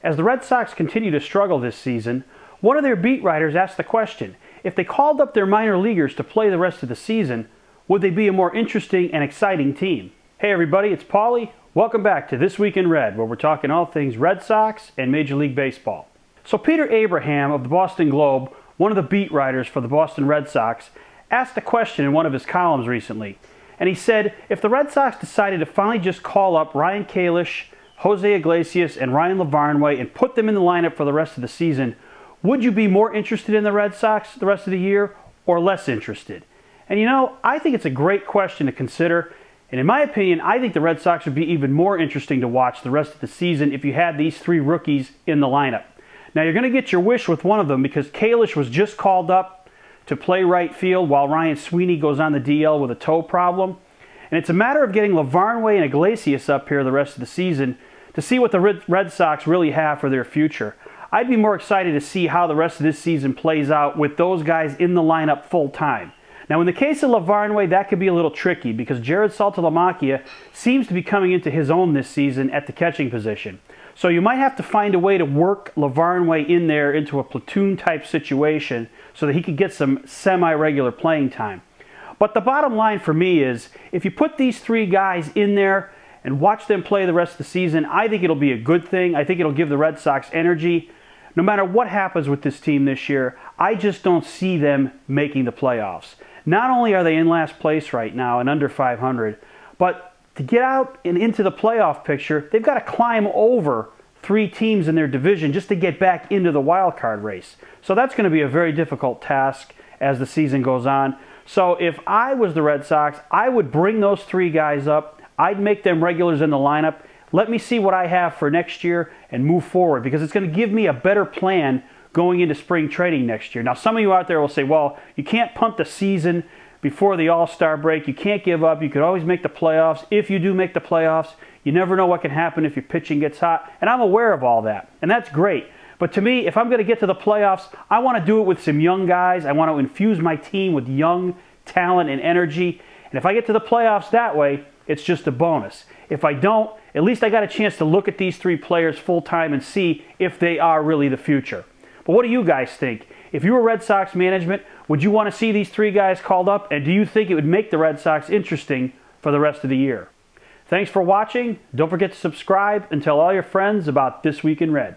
As the Red Sox continue to struggle this season, one of their beat writers asked the question, if they called up their minor leaguers to play the rest of the season, would they be a more interesting and exciting team? Hey everybody, it's Paulie. Welcome back to This Week in Red, where we're talking all things Red Sox and Major League Baseball. So Peter Abraham of the Boston Globe, one of the beat writers for the Boston Red Sox, asked a question in one of his columns recently. And he said, if the Red Sox decided to finally just call up Ryan Kalish, Jose Iglesias, and Ryan Lavarnway and put them in the lineup for the rest of the season, would you be more interested in the Red Sox the rest of the year or less interested? And you know, I think it's a great question to consider. And in my opinion, I think the Red Sox would be even more interesting to watch the rest of the season if you had these three rookies in the lineup. Now, you're going to get your wish with one of them because Kalish was just called up to play right field while Ryan Sweeney goes on the DL with a toe problem. And it's a matter of getting Lavarnway and Iglesias up here the rest of the season to see what the Red Sox really have for their future. I'd be more excited to see how the rest of this season plays out with those guys in the lineup full time. Now, in the case of Lavarnway, that could be a little tricky because Jared Saltalamacchia seems to be coming into his own this season at the catching position. So you might have to find a way to work Lavarnway in there into a platoon-type situation so that he could get some semi-regular playing time. But the bottom line for me is, if you put these three guys in there and watch them play the rest of the season, I think it'll be a good thing. I think it'll give the Red Sox energy. No matter what happens with this team this year, I just don't see them making the playoffs. Not only are they in last place right now and under 500, but to get out and into the playoff picture, they've got to climb over three teams in their division just to get back into the wild card race. So that's going to be a very difficult task as the season goes on. So if I was the Red Sox, I would bring those three guys up. I'd make them regulars in the lineup. Let me see what I have for next year and move forward because it's going to give me a better plan going into spring training next year. Now, some of you out there will say, well, you can't punt the season before the All-Star break. You can't give up. You could always make the playoffs. If you do make the playoffs, you never know what can happen if your pitching gets hot. And I'm aware of all that, and that's great. But to me, if I'm going to get to the playoffs, I want to do it with some young guys. I want to infuse my team with young talent and energy. And if I get to the playoffs that way, it's just a bonus. If I don't, at least I got a chance to look at these three players full time and see if they are really the future. But what do you guys think? If you were Red Sox management, would you want to see these three guys called up? And do you think it would make the Red Sox interesting for the rest of the year? Thanks for watching. Don't forget to subscribe and tell all your friends about This Week in Red.